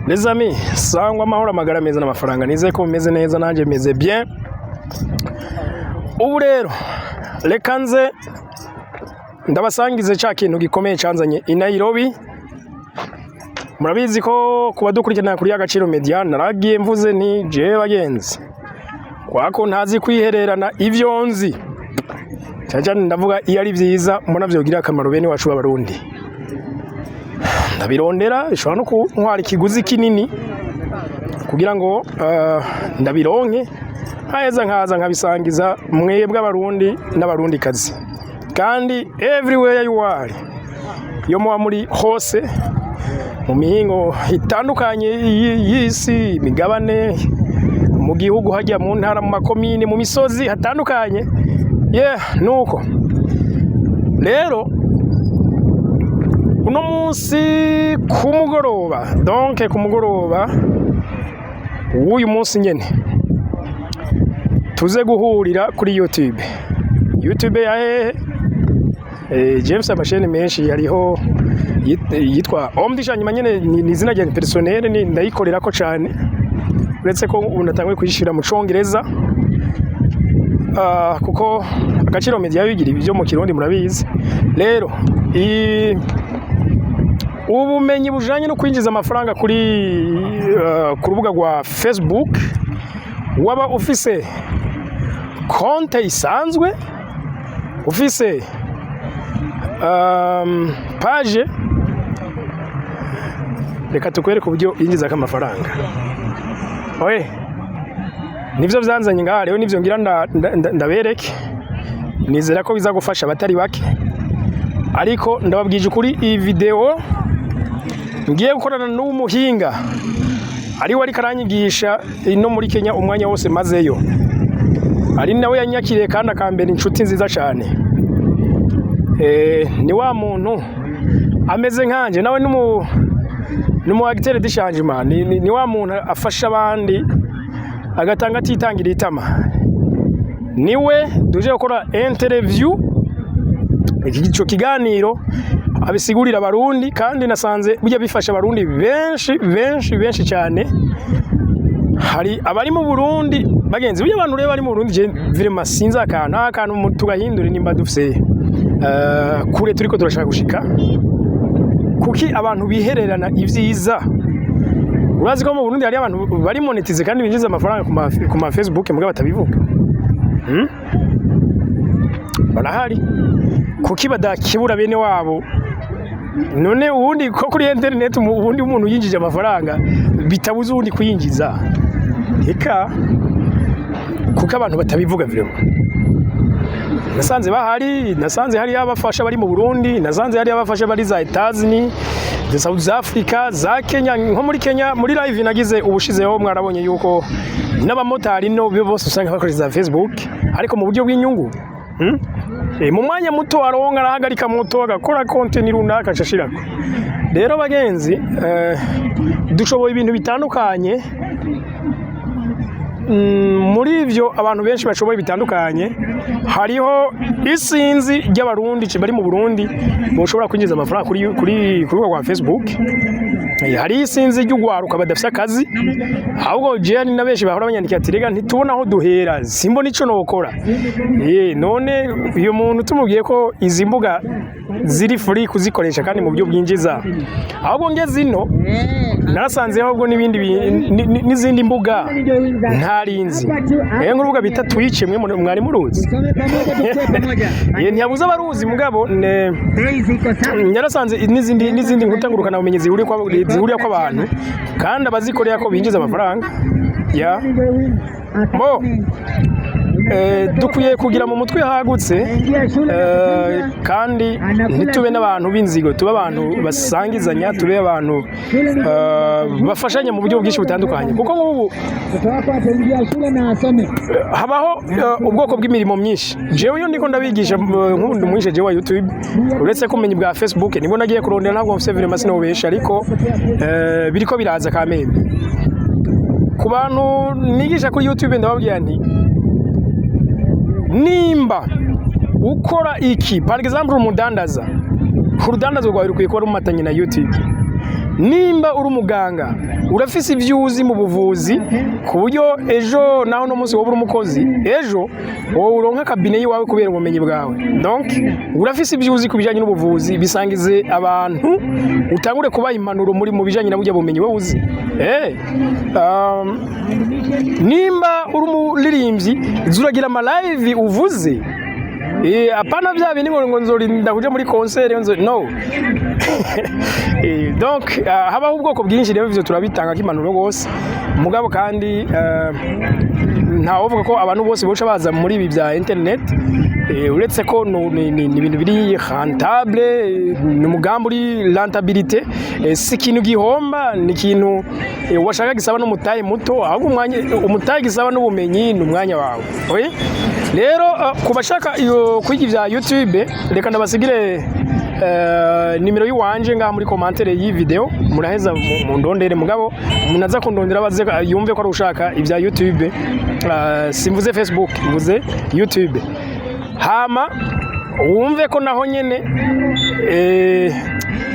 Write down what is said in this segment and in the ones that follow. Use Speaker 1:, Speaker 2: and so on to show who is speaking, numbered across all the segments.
Speaker 1: Les amis, sangwa amahoro amagara meza n'amafaranga nizeye ko mumeze neza nanje meze bien. Ubu rero reka nze ndabasangize cya kintu gikomeye canzanye i Nairobi. Murabizi ko kuba dukurikirana kuri Agaciro Media naragiye mvuze ni je bagenzi kwako ntazi kwihererana ivyo nzi cyane ndavuga iyo ari vyiza mbona vyogira akamaro bene wacu b'abarundi. Ndabirondera bishobora no kuntwara ikiguzi kinini kugira ngo ndabironke haheza nkaza nkabisangiza mwebwe abarundi n'abarundi kazi. Kandi everywhere you are, yo muba muri hose mu mihingo itandukanye y'isi, imigabane, mu gihugu hajya mu ntara, mu makomine, mu misozi hatandukanye. Nuko rero uno munsi ku mugoroba, donc ku mugoroba w'uyu munsi nyene tuze guhurira kuri YouTube ya James amasheni menshi yariho yitwa Omdisha nyuma nyene ni izina rya personnel ni ndayikorera ko cyane uretse ko unatangwe kwishira mu Congereza kuko Agaciro Media bigira ibyo mu Kirundi murabizi. Rero ubumenyi bujanye no kwinjiza amafaranga kuri ku rubuga rwa Facebook, waba ufise konte isanzwe, ufise page, reka tukwereke uburyo yinjiza amafaranga. Nivyo byanzanye ngaha rero, nivyo ngira ndabereke, nizera ko bizagufasha abatari bake. Ariko ndababwije kuri iyi video ngiye gukorana n'umuhinga ari wari karanyigisha ino muri Kenya umwanya wose mazeyo, ari nawe yanyakiriye kandi akambera inshuti nziza cyane. Ni wa muntu ameze nkanje, nawe numu acteur de changement, ni wa muntu afasha abandi agatanga atitangira itama. Niwe duje gukora interview, ico kiganiro abisigurira abarundi, kandi nasanze bijya bifasha abarundi benshi cyane. Hari abari mu Burundi bagenzi, bijya abantu reba bari mu Burundi je vraiment sinza akantu tugahindura nimba dufise kure turiko turashaka gushika kuki abantu bihererana ivyiza. Urazi ko mu Burundi hari abantu bari monetize kandi binjiza amafaranga ku ma Facebook mugabo batabivuga. Barahari kuki badakibura bene wabo. None ubundi ko kuri internet ubundi umuntu yinjije amafaranga bitabuze ubundi kuyinjiza, eka kuko abantu batabivuga vrema. Nasanze hari abafasha bari mu Burundi, nasanze hari abafasha bari za Etats-Unis, za South Africa, za Kenya. Nko muri Kenya muri live nagize ubushizeho mwarabonye yuko n'abamotari no bose usanga bakoresha Facebook ariko mu buryo bw'inyungu. Mu mwanya muto aronga arahagarika moto agakora content runaka cashirako. Rero bagenzi, dushoboye ibintu bitandukanye. Muri ivyo abantu benshi bashoboye bitandukanye, hariho isinzi ry'abarundi bari mu Burundi boshobora kwinjiza amafaranga kuri rubuga rwa Facebook. Hari isinzi ry'ugwaruka badafite akazi, ahubwo je ni nabeshi bahora banyandikira ati rega ntitubona aho duhera, simbona ico nokora. None uyu muntu tumubwiye ko izi mbuga ziri free kuzikoresha kandi mu buryo bwinjiza, ahubwo ngeze ino narasanze ahubwo n'izindi mbuga ntarinzi. Nk'urubuga bita Twitch mwe mwari muruzi. Ntiyabuze abaruzi mugabo narasanze n'izindi nkutangurukana ubumenyi zihuriye ko abantu kandi abazikorera ko binjiza amafaranga. Dukwiye kugira mu mutwe hagutse kandi ntitube n'abantu b'inzigo, tube abantu basangizanya, tube abantu bafashanya mu buryo bwinshi butandukanye. Kuko nk'ubu habaho ubwoko bw'imirimo myinshi. Jewe iyo ndiko ndabigisha nk'undi mwishe je wa YouTube, uretse kumenya bwa Facebook nibo nagiye kurondera, ntabwo mfise vraiment sinobesha, ariko biriko biraza kamembe. Ku bantu nigisha kuri YouTube ndababwira nti nimba ukora iki, par exemple umudandaza, urudandazo rwawe rukwiye kuba rumatanye na YouTube. nimba uri umuganga urafise ivyuzi mu buvuzi ku buryo ejo naho no munsi wowe uri umukozi ejo wowe uronka kabine yiwawe kubera ubumenyi bwawe donc urafise ivyuzi kubijanye n'ubuvuzi bisangize abantu utangure kuba impanuro muri mu bijanye na burya bumenyi wowe uzi nimba uri umuririmbyi zuragira ama live uvuze apana bya bindi ngo nzorinda kuja muri concert no donc habaho ubwoko bwinshi rero ivyo turabitanga k'impanuro gose mugabo kandi ntawovuga ko abantu bose boca baza muri ibi bya internet uretse ko ni ibintu biri rentable ni umugambi uri rentabilité si ikintu gihomba ni ikintu washaka gisaba n'umutahe muto ahubwo umutahe gisaba n'ubumenyi ni umwanya wawe rero kubashaka kwiga ibya YouTube reka ndabasigire nimero yiwanje ngaha muri commentaire y'i video muraheza mu ndondere mugabo munaza kundondera baze yumve ko ari ushaka ibya YouTube simvuze Facebook mvuze YouTube hama wumve ko naho nyene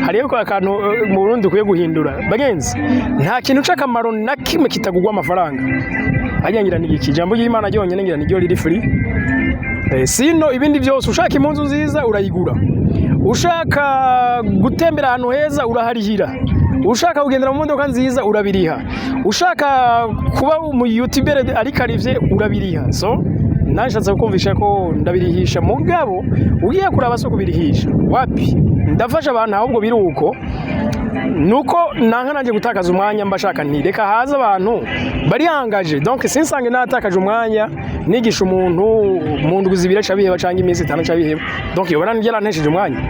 Speaker 1: hariyo ko akantu mu Burundi kuye guhindura bagenzi nta kintu c'akamaro na kimwe kitagugwa amafaranga ajangira n'iki jambo y'Imana ryonyene ngira niryo riri free sino ibindi byose ushaka impunzu nziza urayigura ushaka gutembera ahantu heza uraharihira ushaka kugendera mu modoka nziza urabiriha ushaka kuba mu YouTuber ari karivye urabiriha so nashatse kumvisha ko ndabirihisha mugabo ugiye kuraba so kubirihisha wapi ndafasha abantu ahubwo biruko nuko nanka nanje gutakaza umwanya mbashaka nti reka haza abantu bari hangaje donc sinsange natakaje umwanya nigisha umuntu mu ndwi zibira cabiheba canke iminsi 5 cabiheba donc yobana njye rantesheje umwanya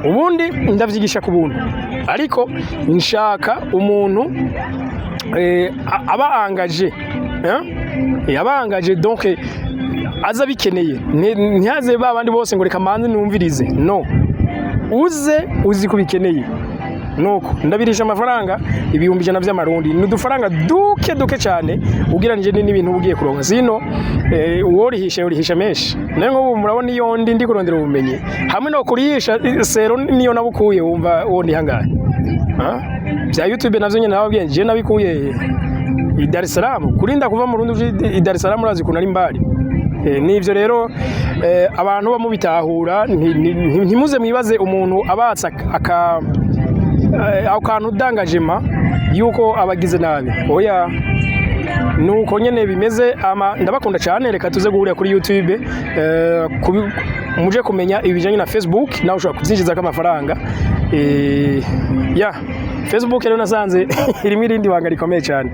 Speaker 1: ubundi ndavyigisha ku buntu ariko nshaka umuntu aba angaje yabangaje donc aza bikeneye ntihaze babandi bose ngo reka manzi numvirize no uzi kubikeneye nuko ndabirisha amafaranga ibihumbi 100 by'amarundi n'udufaranga duke cyane ugiranije n'ibintu ugiye kuronka sino urihisha menshi nayo ngo murabona iyo ndi kurondera ubumenyi hamwe no kurihisha sero niyo nabukuye wumva wondi hangaye bya YouTube navyo nyene nababwiye je nabikuye i Dar es Salaam kurinda kuva mu Burundi i Dar es Salaam urazi kunari mbari nivyo rero abantu bamubitahura ntimuze mwibaze umuntu abatsa akantu dangajema yuko abagize nabi oya nuko nyene bimeze ndabakunda cyane reka tuze guhurira kuri YouTube muje kumenya ibijanye na Facebook nawe ushobora kuzinjiza k'amafaranga Facebook rero nasanze irimo irindi banga rikomeye cyane